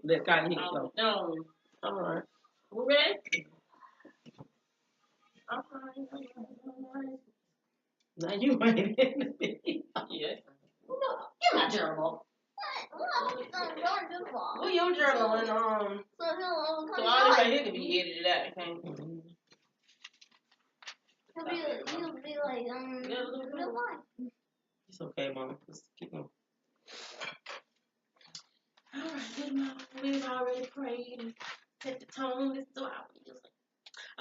Let Kylie hit go. No. All right. We ready? All right. Now you ain't in the Yeah. No, get my journal. Well, your journal and so all this right here can be edited out. Okay. You'll be like real life. It's okay, Mom. Just keep going. All right, good morning. We've already prayed and set the tone. This is our music.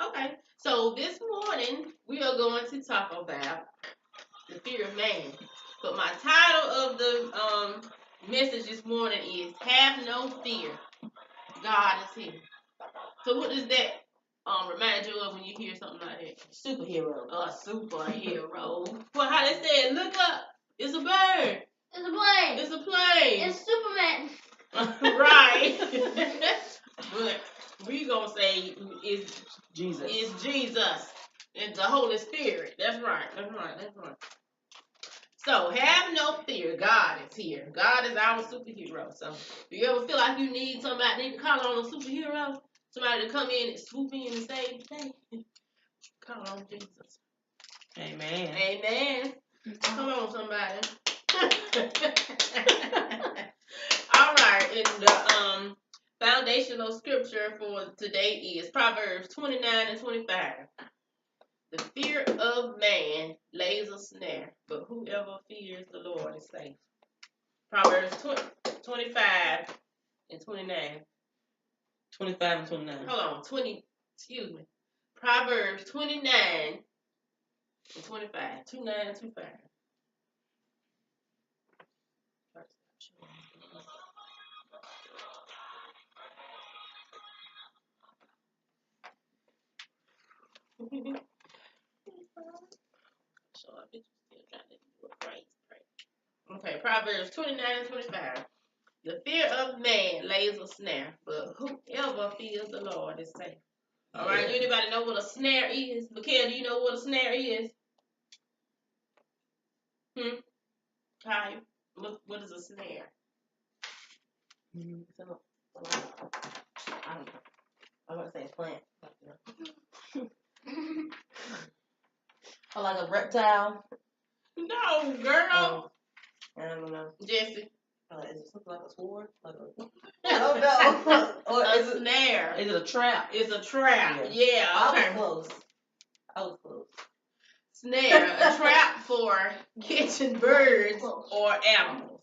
Okay, so this morning we are going to talk about the fear of man. But my title of the message this morning is "Have No Fear, God is Here." So what does that remind you of when you hear something like that? Superhero. A superhero. Well, how they say it? Look up. It's a bird. It's a plane. It's a plane. It's Superman. Right. But we gonna say it's Jesus. It's Jesus. It's the Holy Spirit. That's right. That's right. That's right. So have no fear. God is here. God is our superhero. So if you ever feel like you need somebody to call on a superhero, somebody to come in and swoop in and save the day, call on Jesus. Amen. Amen. Come on, somebody. All right, and the foundational scripture for today is Proverbs 29 and 25. The fear of man lays a snare, but whoever fears the Lord is safe. Proverbs 25 and 29. 25 and 29. Hold on, excuse me. Proverbs 29 and 25. 29 and 25. Okay, Proverbs 29 and 25. The fear of man lays a snare, but whoever fears the Lord is safe. All right, anybody know what a snare is? Mikhail, do you know what a snare is? Kai, what is a snare? I'm gonna say plant. Or like a reptile. No, girl. I don't know. Jesse. Is it something like a sword? Like I don't know. Or a snare. Is it a trap? It's a trap. Yeah. Okay. I was close. Snare, a trap for catching birds or animals.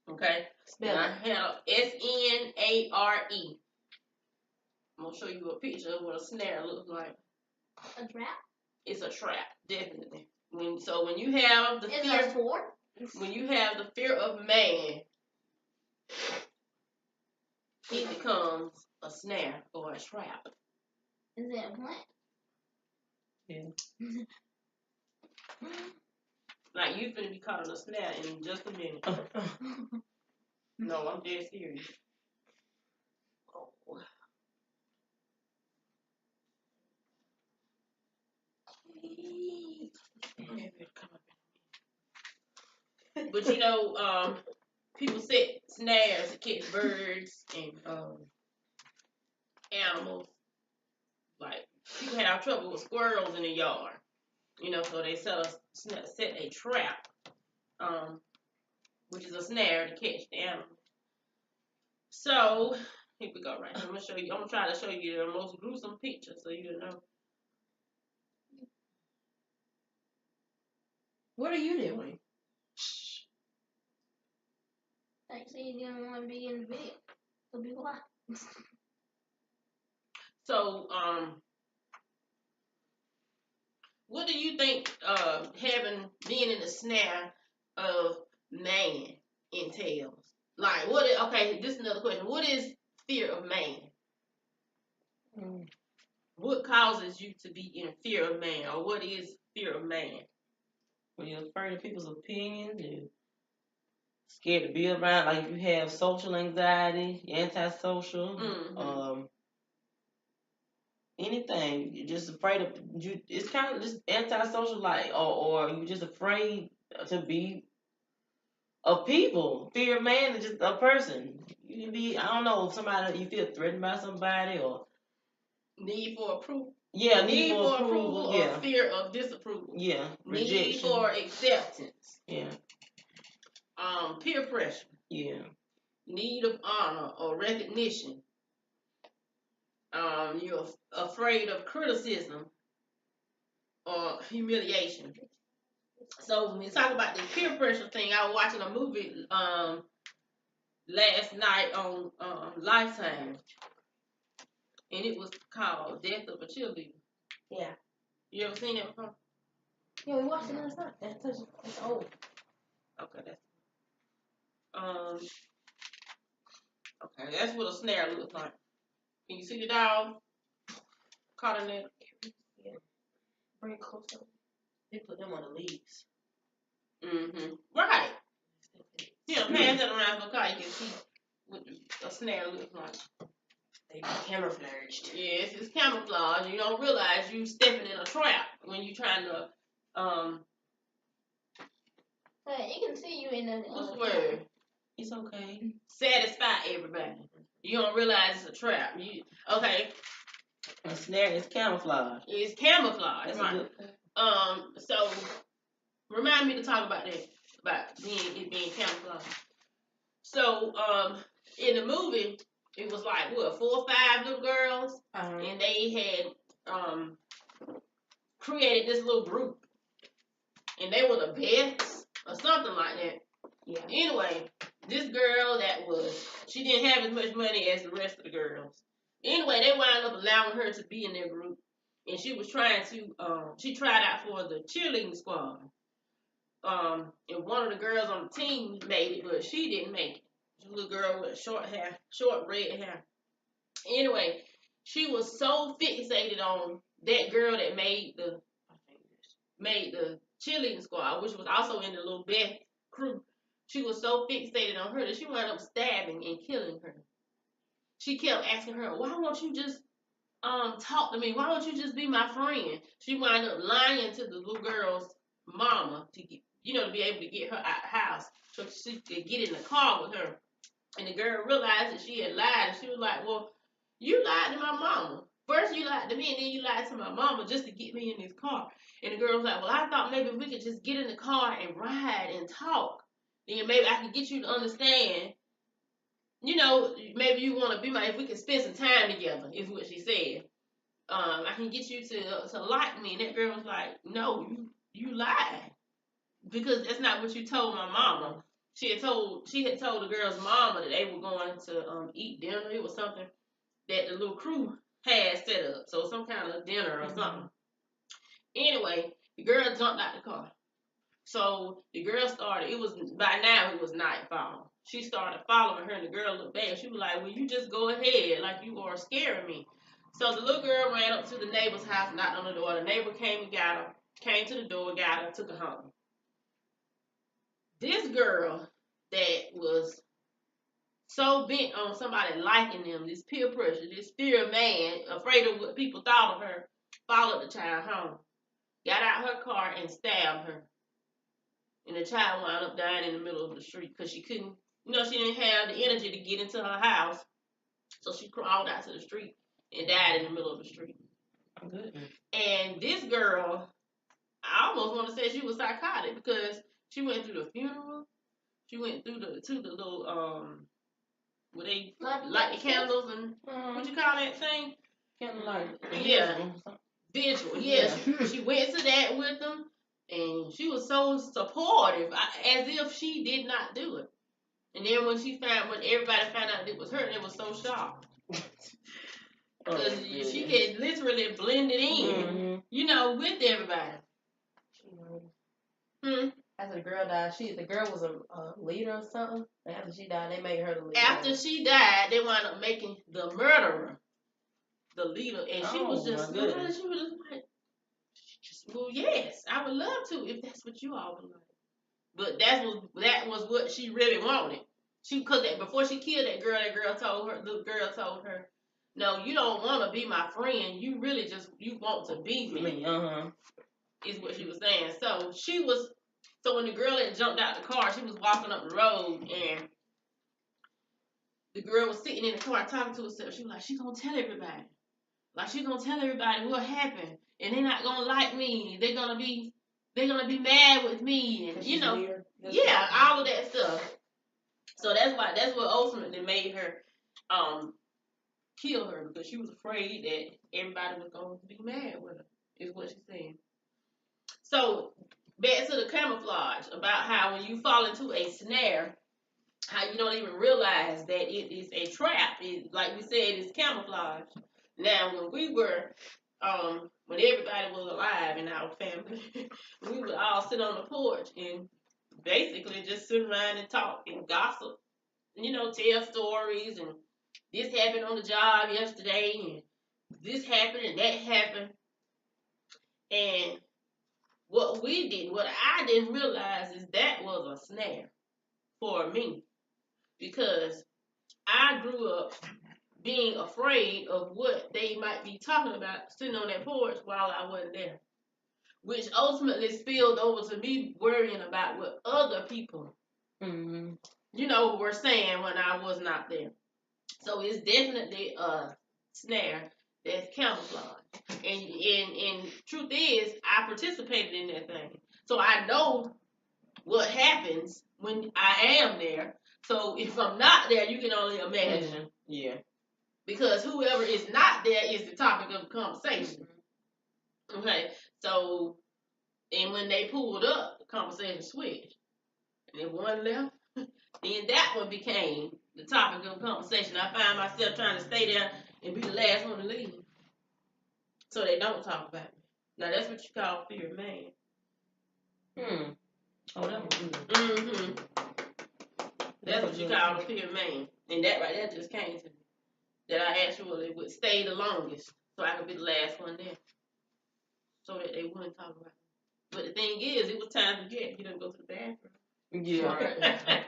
Okay. Spell SNARE. I'm gonna show you a picture of what a snare looks like. A trap? It's a trap, definitely. When you have the fear, when you have the fear of man, it becomes a snare or a trap. Is it a plant? Yeah. Like you finna be caught in a snare in just a minute. No, I'm dead serious. Oh. But you know, people set snares to catch birds and animals. Like people have trouble with squirrels in the yard, you know, so they set a trap, which is a snare to catch the animal. So here we go. Right here, I'm gonna show you. I'm gonna try to show you the most gruesome picture so you know. What are you doing? Like, say you didn't want to be in the video. So be quiet. So, what do you think being in the snare of man entails? Like, okay, this is another question. What is fear of man? What causes you to be in fear of man? Or what is fear of man? When you're afraid of people's opinions, you're scared to be around, like you have social anxiety, you're antisocial, anything. You're just afraid of you. It's kind of just antisocial, like, or you're just afraid to be of people. Fear of man is just a person. You can be, I don't know, if somebody, you feel threatened by somebody or. Need for approval. Yeah, Need for approval yeah. or fear of disapproval. Yeah, rejection. Need for acceptance. Yeah. Peer pressure. Yeah. Need of honor or recognition. You're afraid of criticism or humiliation. So when we talk about the peer pressure thing, I was watching a movie last night on Lifetime, and it was called Death of a Cheerleader. Yeah. You ever seen that before? Yeah, we watched it last night. That's old. Okay, that's what a snare looks like. Can you see the dog caught in there? Yeah. Bring it closer. They put them on the leaves. Right. Yeah, pass that around so car you can see what a snare looks like. They be camouflaged. Yes, it's camouflage. You don't realize you stepping in a trap when you trying to You can see you in the. what's the word? It's okay. Satisfy everybody. You don't realize it's a trap. Okay. A snare is camouflage. It's camouflage, That's right? So remind me to talk about that, about being camouflage. So in the movie, it was like what 4 or 5 little girls, and they had created this little group, and they were the best or something like that. Yeah. Anyway, this girl she didn't have as much money as the rest of the girls. Anyway, they wound up allowing her to be in their group, and she was trying to she tried out for the cheerleading squad. And one of the girls on the team made it, but she didn't make it. She was a little girl with short red hair. Anyway, she was so fixated on that girl that made the cheerleading squad, which was also in the little Beth crew. She was so fixated on her that she wound up stabbing and killing her. She kept asking her, "Why won't you just talk to me? Why don't you just be my friend?" She wound up lying to the little girl's mama to get, to be able to get her out of the house so she could get in the car with her. And the girl realized that she had lied, and she was like, "Well, you lied to my mama. First you lied to me, and then you lied to my mama just to get me in this car." And the girl was like, "Well, I thought maybe we could just get in the car and ride and talk. Then maybe I could get you to understand. Maybe you want to be if we can spend some time together," is what she said. I can get you to like me. And that girl was like, "No, you lied. Because that's not what you told my mama." She had told the girl's mama that they were going to eat dinner. It was something that the little crew had set up. So some kind of dinner or something. Anyway, the girl jumped out the car. So the girl started, by now it was nightfall. She started following her, and the girl looked back. She was like, "Well, you just go ahead, like you are scaring me." So the little girl ran up to the neighbor's house, knocked on the door. The neighbor came and got her, came to the door, got her, took her home. This girl that was so bent on somebody liking them, this peer pressure, this fear of man, afraid of what people thought of her, followed the child home, got out her car and stabbed her. And the child wound up dying in the middle of the street because she couldn't, she didn't have the energy to get into her house. So she crawled out to the street and died in the middle of the street. Oh, goodness. And this girl, I almost want to say she was psychotic because she went through the funeral. She went through to the little, where they light the candles and, what you call that thing? Candlelight. Yeah. Vigil. Yeah. She went to that with them. And she was so supportive, as if she did not do it. And then when everybody found out it was her, they was so shocked. Because she had literally blended in, with everybody. After the girl died, the girl was a leader or something. And after she died, they made her the leader. After she died, they wound up making the murderer the leader. And she was just like, well, yes, I would love to if that's what you all would like. But that was what she really wanted. Because before she killed that girl the girl told her, "No, you don't want to be my friend. You really you want to be me." Is what she was saying. So when the girl had jumped out the car, she was walking up the road, and the girl was sitting in the car talking to herself. She was like, she gonna tell everybody. Like, she gonna tell everybody what happened. And they not gonna like me. They're gonna be mad with me. And, you know, yeah, all of that stuff. So that's what ultimately made her kill her, because she was afraid that everybody was going to be mad with her, is what she's saying. So back to the camouflage, about how when you fall into a snare, how you don't even realize that it is a trap. It, like we said, it's camouflage. Now, when we were, when everybody was alive in our family, we would all sit on the porch and basically just sit around and talk and gossip, you know, tell stories, and this happened on the job yesterday, and this happened and that happened. And what I didn't realize is that was a snare for me, because I grew up being afraid of what they might be talking about sitting on that porch while I wasn't there, which ultimately spilled over to me worrying about what other people, you know, were saying when I was not there. So it's definitely a snare that's camouflage. And truth is, I participated in that thing. So I know what happens when I am there. So if I'm not there, you can only imagine. Yeah. Because whoever is not there is the topic of the conversation. Okay. So, and when they pulled up, the conversation switched. And if one left, then that one became the topic of conversation. I find myself trying to stay there and be the last one to leave, so they don't talk about me. Now that's what you call fear of man. Oh, that was good. That's what you call a fear of man. And that right there just came to me. That I actually would stay the longest, so I could be the last one there, so that they wouldn't talk about me. But the thing is, it was time to get go to the bathroom. Yeah.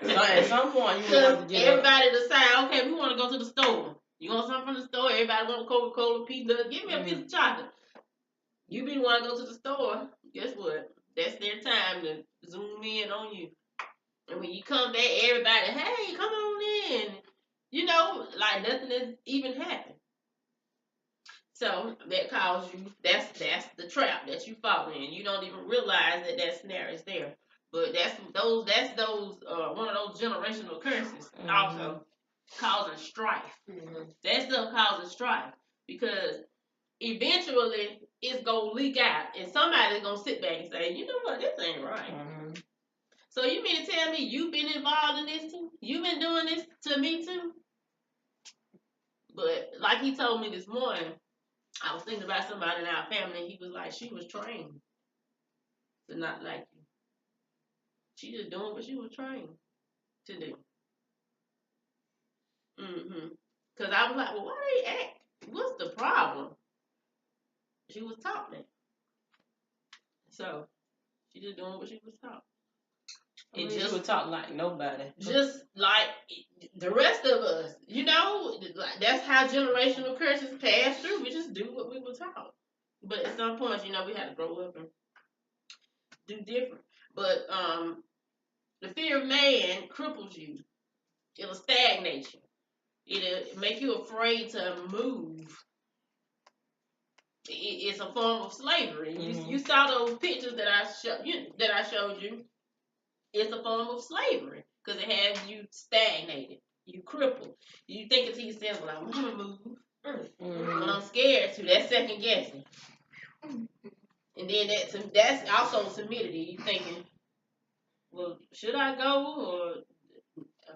So at some point, you want to get everybody decide, okay, we want to go to the store. You want something from the store? Everybody want Coca-Cola, pizza. Give me a piece of chocolate. You be the one to go to the store. Guess what? That's their time to zoom in on you. And when you come back, everybody, hey, come on in. You know, like nothing has even happened. So that calls you. That's the trap that you fall in. You don't even realize that snare is there. But that's those one of those generational curses also causing strife. That stuff causes strife, because eventually it's gonna leak out, and somebody's gonna sit back and say, you know what, this ain't right. So you mean to tell me you've been involved in this too? You've been doing this to me too? But like he told me this morning, I was thinking about somebody in our family, and he was like, she was trained to not like you. She just doing what she was trained to do. Because I was like, well, why they act? What's the problem? She was taught that. So she just doing what she was taught. And just would talk like nobody. Just like the rest of us, you know, like that's how generational curses pass through. We just do what we were taught. But at some point, you know, we had to grow up and do different. But the fear of man cripples you. It'll stagnate you. It'll make you afraid to move. It's a form of slavery. You saw those pictures that I showed you. It's a form of slavery, because it has you stagnated, you crippled. You thinking to yourself, well, I want to move, but I'm scared to. That's second guessing. And then that's also timidity. You thinking, well, should I go, or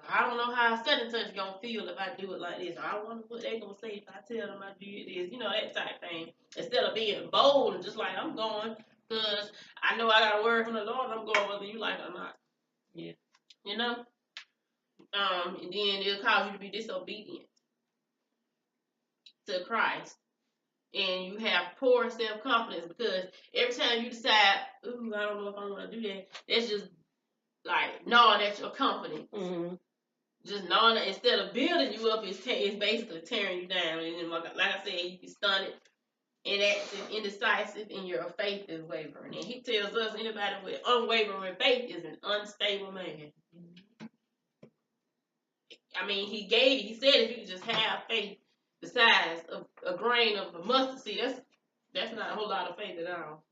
I don't know how such and such gonna feel if I do it like this. I wonder what they gonna say if I tell them I did this. You know, that type of thing. Instead of being bold and just like, I'm going because I know I got a word from the Lord. I'm going whether you like it or not. Yeah. You know? And then it'll cause you to be disobedient to Christ. And you have poor self-confidence, because every time you decide, ooh, I don't know if I want to do that, that's just like gnawing at your confidence. Just gnawing, instead of building you up, it's basically tearing you down. And then, like I said, you can stun it, inactive, indecisive, and your faith is wavering. And he tells us anybody with unwavering faith is an unstable man. I mean, he said if you could just have faith the size of a grain of a mustard seed, that's not a whole lot of faith at all.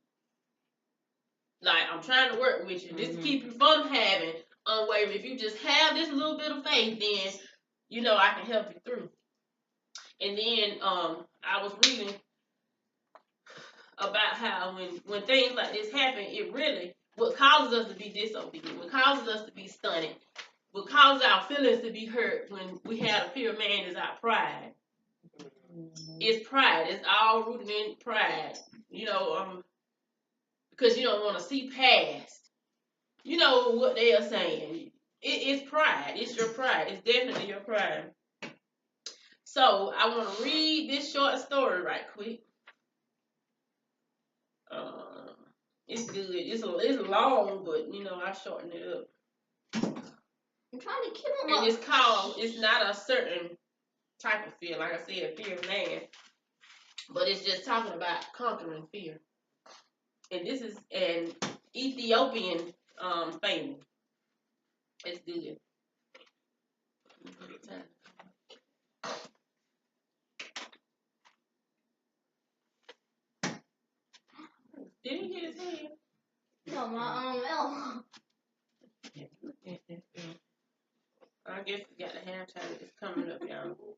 Like, I'm trying to work with you. This to keep you from having unwavering. If you just have this little bit of faith, then, you know, I can help you through. And then I was reading about how when things like this happen, it really, what causes us to be disobedient, what causes us to be stunted, what causes our feelings to be hurt when we have a fear of man is our pride. It's pride. It's all rooted in pride. You know, because you don't want to see past. You know what they are saying. It's pride. It's your pride. It's definitely your pride. So I want to read this short story right quick. It's good. It's long, but you know I shortened it up. I'm trying to kill him. And it's called. It's not a certain type of fear, like I said, fear of man, but it's just talking about conquering fear. And this is an Ethiopian fable. It's good. Did he hit his head? No, my elbow. I guess we got the halftime. It's coming up, y'all.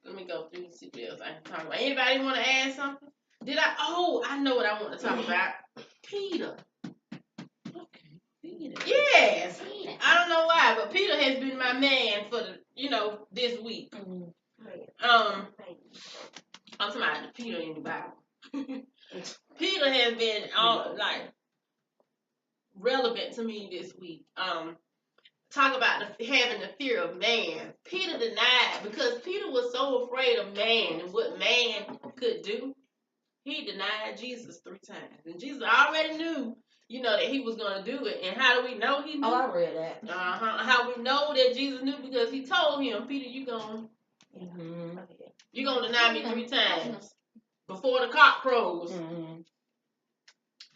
Let me go through and see what else I can talk about. Anybody want to add something? I know what I want to talk about. Peter. Okay. Peter. Yes. I don't know why, but Peter has been my man for this week. I'm talking about Peter in the Bible. Peter has been relevant to me this week. Talk about having the fear of man. Peter denied, because Peter was so afraid of man and what man could do. He denied Jesus 3 times, and Jesus already knew, that he was going to do it. And how do we know he knew? Oh, I read that. How we know that Jesus knew? Because he told him, Peter, you gonna deny me 3 times before the cock crows. Mm-hmm.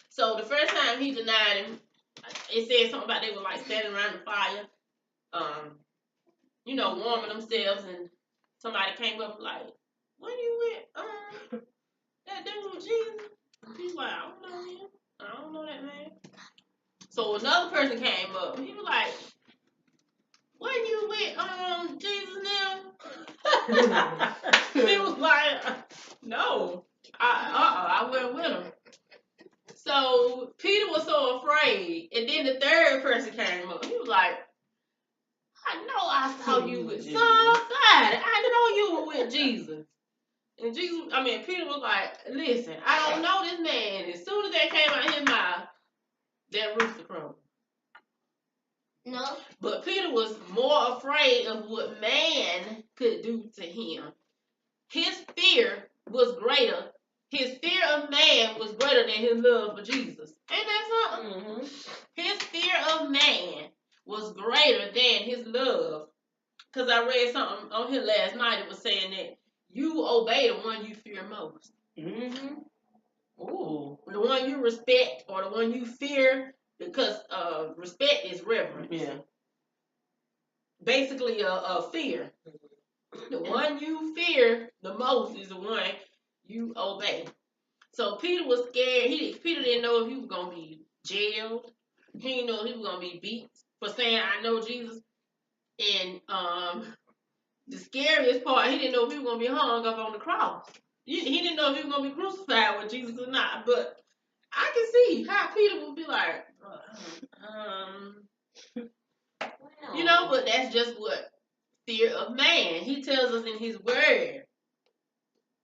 So the first time he denied him, it said something about they were like standing around the fire, warming themselves, and somebody came up like, "What are you with? That dude Jesus?" He's like, "I don't know him. I don't know that man." So another person came up. He was like, "What are you with? Jesus now?" He was like, "No, I went with him." So Peter was so afraid, and then the third person came up. He was like, "I know I saw you with somebody. I know you were with Jesus." And Peter was like, "Listen, I don't know this man." As soon as that came out of his mouth, that rooster crowed. No. But Peter was more afraid of what man could do to him. His fear was greater. His fear of man was greater than his love for Jesus. Ain't that something? Mm-hmm. His fear of man was greater than his love. Because I read something on here last night. It was saying that you obey the one you fear most. Mm-hmm. Ooh. The one you respect or the one you fear, because respect is reverence. Yeah. Basically, a fear. The one you fear the most is the one you obey. So Peter was scared. Peter didn't know if he was going to be jailed. He didn't know if he was going to be beat for saying, "I know Jesus." And the scariest part, he didn't know if he was going to be hung up on the cross. He didn't know if he was going to be crucified with Jesus or not. But I can see how Peter would be like, but that's just what fear of man. He tells us in his word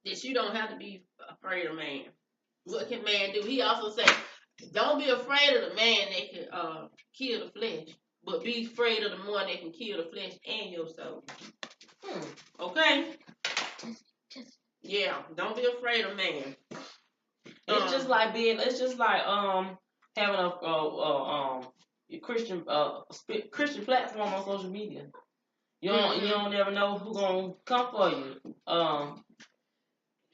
that you don't have to be afraid of man. What can man do? He also said, don't be afraid of the man that can kill the flesh, but be afraid of the one that can kill the flesh and your soul. Okay? Yeah, don't be afraid of man. It's just like having a Christian platform on social media. You don't never know who's gonna come for you.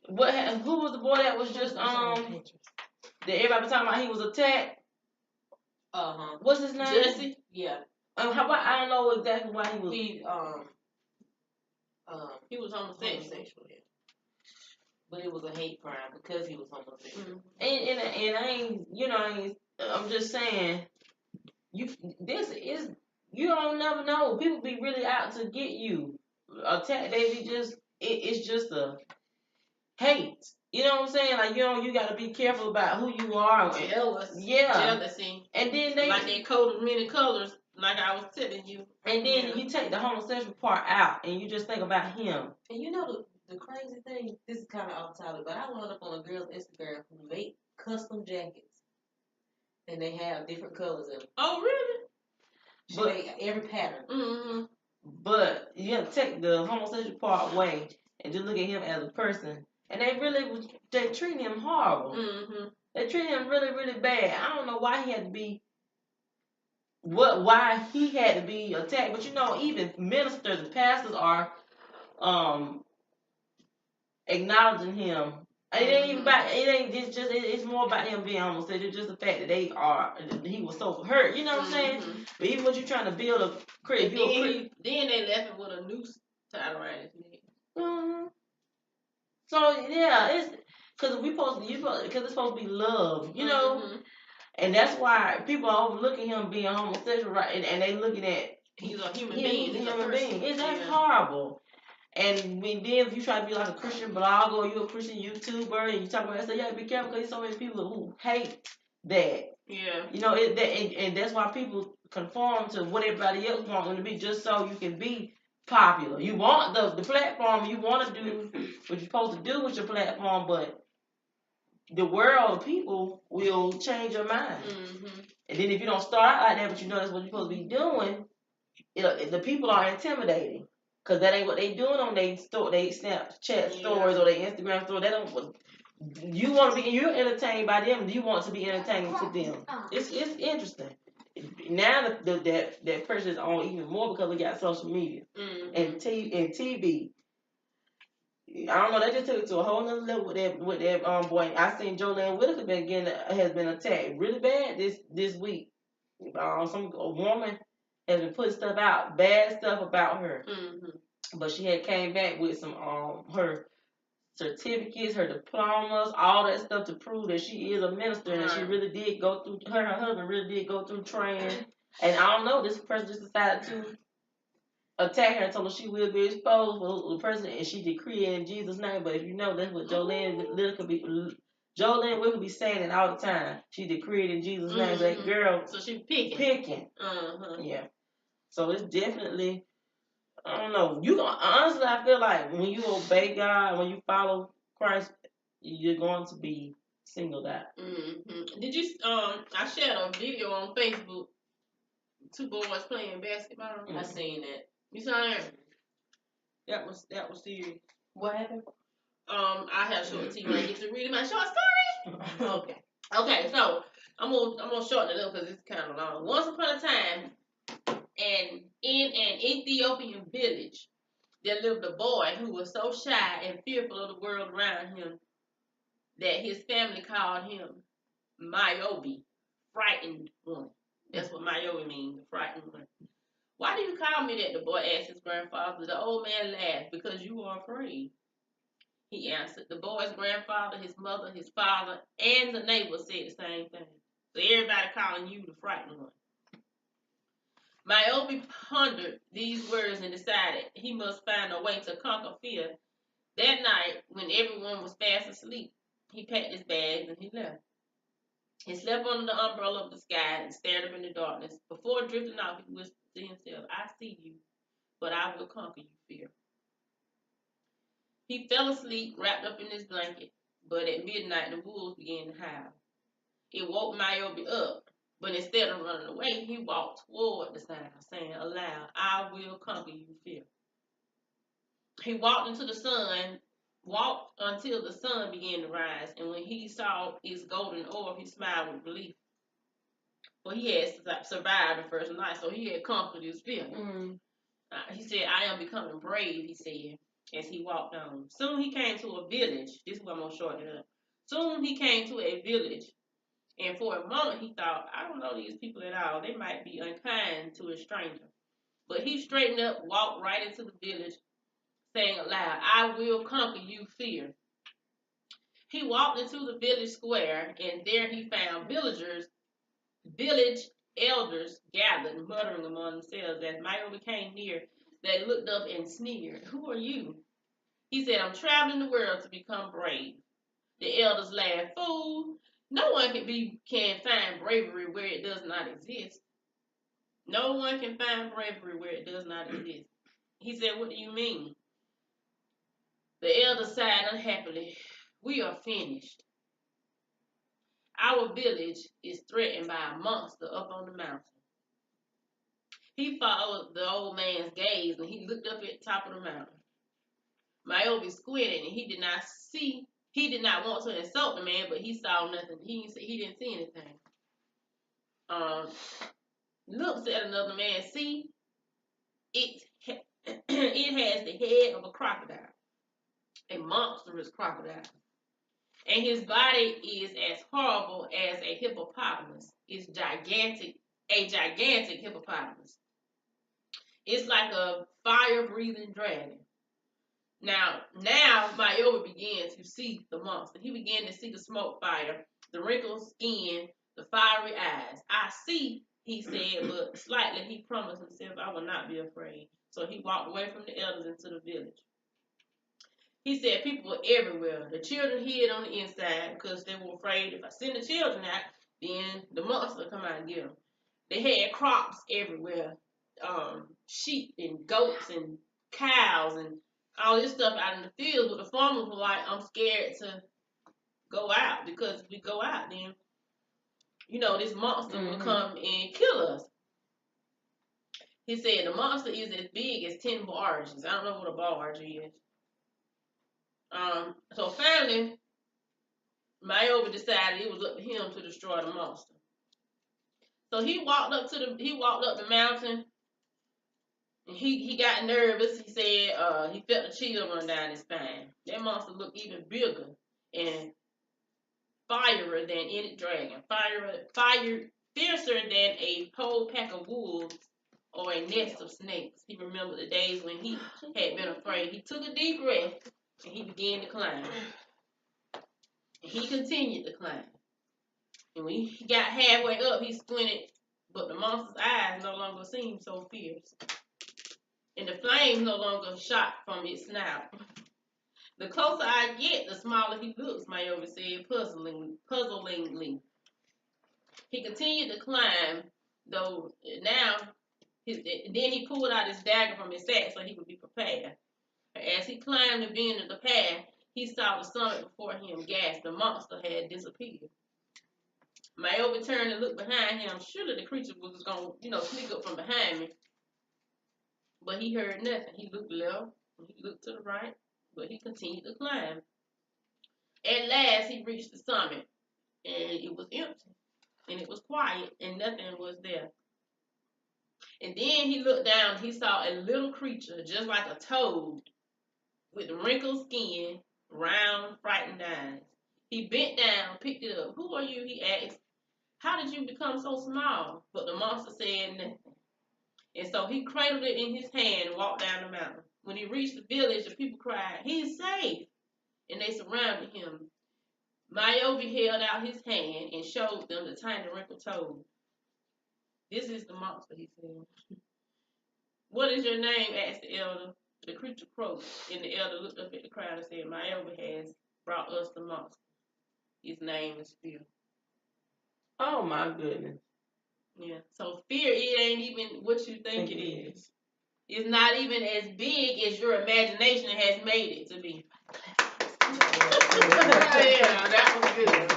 Who was the boy that was just that everybody was talking about? He was attacked. What's his name? Jesse. Yeah. How about I don't know exactly why he was. He was homosexual. Yeah. But it was a hate crime because he was homosexual. And I ain't, I'm just saying, you don't never know. People be really out to get you. Attack, they be just, it's just a hate. You know what I'm saying? Like, you got to be careful about who you are. Jealousy. And then like that coat of many colors, like I was telling you. And then you take the homosexual part out, and you just think about him. And you know the crazy thing, this is kind of off topic, but I wound up on a girl's Instagram who make custom jackets. And they have different colors in them. Oh, really? She made every pattern. Mm-hmm. But you have to take the homosexual part away and just look at him as a person. And they treat him horrible. Mm-hmm. They treat him really, really bad. I don't know why he had to be why he had to be attacked. But even ministers and pastors are acknowledging him. It ain't even about it's more about him being homosexual. It's just the fact that he was so hurt. You know what I'm saying? But even what you're trying to build a then they left him with a noose tied around his neck. Mm-hmm. So yeah, it's because it's supposed to be love, and that's why people are overlooking him being homosexual, right? And they looking at he's a human being. He's a human being. That's horrible. And then if you try to be like a Christian blogger or you're a Christian YouTuber and you talk about that stuff, you gotta be careful because there's so many people who hate that. Yeah. And that's why people conform to what everybody else wants them to be just so you can be popular. You want the platform, you want to do what you're supposed to do with your platform, but the world of people will change your mind. Mm-hmm. And then if you don't start out like that, but that's what you're supposed to be doing, the people are intimidating. Because that ain't what they doing on they Snapchat stories or their Instagram stories. They don't. You want to be, you're entertained by them. You want to be entertained to them. It's interesting. Now that pressure is on even more because we got social media and TV. I don't know. They just took it to a whole nother level with that boy. I seen Jolene Whitaker has been attacked really bad this week. A woman has been putting stuff out, bad stuff about her. Mm-hmm. But she had came back with some her certificates, her diplomas, all that stuff to prove that she is a minister and that she really did go through. Her and her husband really did go through training. And I don't know. This person just decided to attack her and told her she will be exposed for the person, and she decreed it in Jesus' name. But if you know, that's what Jolene Whitaker be saying it all the time. She decreed in Jesus' name. So that girl, so she picking. Yeah. So it's definitely, I don't know. Honestly, I feel like when you obey God, when you follow Christ, you're going to be singled out. Mm-hmm. Did you? I shared a video on Facebook. 2 boys playing basketball. I seen that. You saw that? That was serious. What happened? I have short to you when I get to read my short story. Okay. Okay, so I'm gonna shorten it up because it's kind of long. Once upon a time, and in an Ethiopian village, there lived a boy who was so shy and fearful of the world around him that his family called him Mayobi, frightened one. That's what Mayobi means, frightened one. Why do you call me that? The boy asked his grandfather. The old man laughed. Because you are afraid, he answered. The boy's grandfather, his mother, his father, and the neighbors said the same thing. So everybody calling you the frightened one. Mayobi pondered these words and decided he must find a way to conquer fear. That night, when everyone was fast asleep, he packed his bags and he left. He slept under the umbrella of the sky and stared up in the darkness. Before drifting off, he whispered to himself, I see you, but I will conquer you, fear. He fell asleep, wrapped up in his blanket, but at midnight, the wolves began to howl. It woke Mayobi up, but instead of running away, he walked toward the sound, saying aloud, I will conquer you, fear. He walked until the sun began to rise, and when he saw its golden orb, he smiled with relief. Well, he had survived the first night, so he had conquered his fear. He said, I am becoming brave, he said, as he walked on. Soon he came to a village. This is what I'm going to shorten it up. Soon he came to a village And for a moment, he thought, I don't know these people at all. They might be unkind to a stranger. But he straightened up, walked right into the village, saying aloud, I will conquer you, fear. He walked into the village square, and there he found village elders gathered, muttering among themselves. As Michael became near, they looked up and sneered. Who are you? He said, I'm traveling the world to become brave. The elders laughed. Fool, no one can find bravery where it does not exist. No one can find bravery where it does not exist. He said, what do you mean? The elders sighed unhappily. We are finished. Our village is threatened by a monster up on the mountain. He followed the old man's gaze and he looked up at the top of the mountain. Mayovi squinted and he did not want to insult the man, but he saw nothing. He didn't see anything. Looked at another man. See, it has the head of a crocodile, a monstrous crocodile. And his body is as horrible as a hippopotamus. It's gigantic, a gigantic hippopotamus. It's like a fire-breathing dragon. Now Mayovi began to see the monster. He began to see the smoke fire, the wrinkled skin, the fiery eyes. I see, he said, but slightly he promised himself, I will not be afraid. So he walked away from the elders into the village. He said people were everywhere. The children hid on the inside because they were afraid if I send the children out, then the monster will come out and get them. They had crops everywhere, sheep and goats and cows and all this stuff out in the fields. But the farmers were like, I'm scared to go out because if we go out, then, this monster will come and kill us. He said the monster is as big as 10 barges. I don't know what a barge is. So finally, Mayovi decided it was up to him to destroy the monster. So he walked up the mountain, and he got nervous. He said he felt a chill run down his spine. That monster looked even bigger and fierier than any dragon, fiercer than a whole pack of wolves or a nest of snakes. He remembered the days when he had been afraid. He took a deep breath and he began to climb. And he continued to climb. And when he got halfway up, he squinted, but the monster's eyes no longer seemed so fierce. And the flames no longer shot from its snout. The closer I get, the smaller he looks, Mayovi said puzzlingly. He continued to climb, though now, then he pulled out his dagger from his sack so he would be prepared. As he climbed the bend of the path, he saw the summit before him gasp. The monster had disappeared. Mayovi turned and looked behind him. Surely the creature was going to, sneak up from behind me. But he heard nothing. He looked left, and he looked to the right, but he continued to climb. At last, he reached the summit, and it was empty, and it was quiet, and nothing was there. And then he looked down, and he saw a little creature, just like a toad, with wrinkled skin, round, frightened eyes. He bent down, picked it up. Who are you? He asked. How did you become so small? But the monster said nothing. And so he cradled it in his hand and walked down the mountain. When he reached the village, the people cried, he's safe. And they surrounded him. Mayovi held out his hand and showed them the tiny wrinkled toad. This is the monster, he said. What is your name? Asked the elder. The creature croaked, and the elder looked up at the crowd and said, Mayovi has brought us the monster. His name is Fear. Oh my goodness. Yeah. So fear, it ain't even what you think it is. It's not even as big as your imagination has made it to be. Yeah, that was good.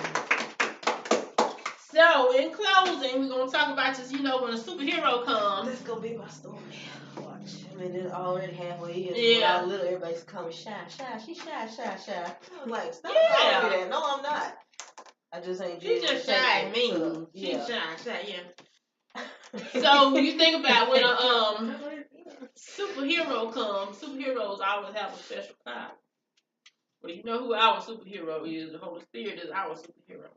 So, in closing, we're going to talk about just, when a superhero comes. That's going to be my story. Watch. I mean, it's already halfway in. So Yeah. when I was little, everybody's coming shy. She's shy. I was like, stop calling me that. No, I'm not. I just ain't She's just shy and mean. So, yeah. She's shy, yeah. So, you think about when a superhero comes, superheroes always have a special power. Well, you know who our superhero is. The Holy Spirit is our superhero.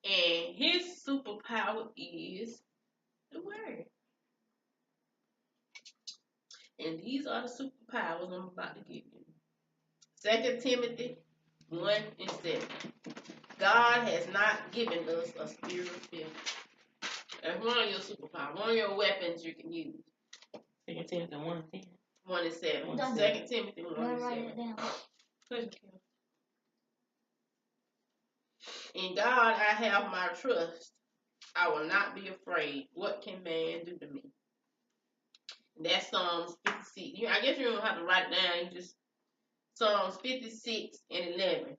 And his superpower is the word. And these are the superpowers I'm about to give you. 2 Timothy 1:7. God has not given us a spirit of fear. That's one of your superpowers, one of your weapons you can use. 2 Timothy 1:10. 1:7. Done. 2 Timothy Write it 1:7. down. In God I have my trust. I will not be afraid. What can man do to me? That's Psalms 56. I guess you don't have to write it down. You just Psalms 56:11.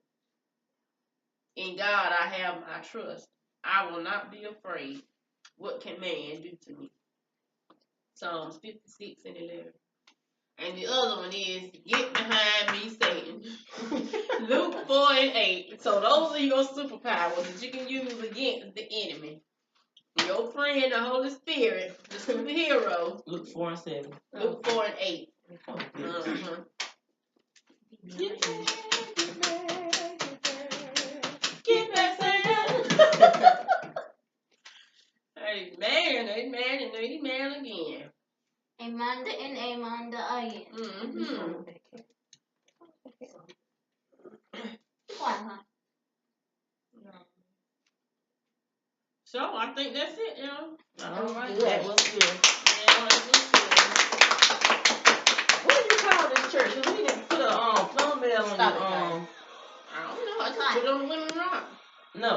In God I have my trust. I will not be afraid. What can man do to me? Psalms 56:11. And the other one is, get behind me, Satan. Luke 4:8. So those are your superpowers that you can use against the enemy. Your friend, the Holy Spirit, the superhero. Luke 4:7. Luke 4:8. Oh, goodness. Uh-huh. Get back, Satan. Amen, amen, and amen again. Amanda and Amanda again. Mm-hmm. Quiet, huh? So I think that's it, you know. All right, Good. that was good. Yeah, that was good. What do you call this church? 'Cause we didn't put a thumbnail on Stop it, your Ty. I don't know. I just put it on the women rock. No.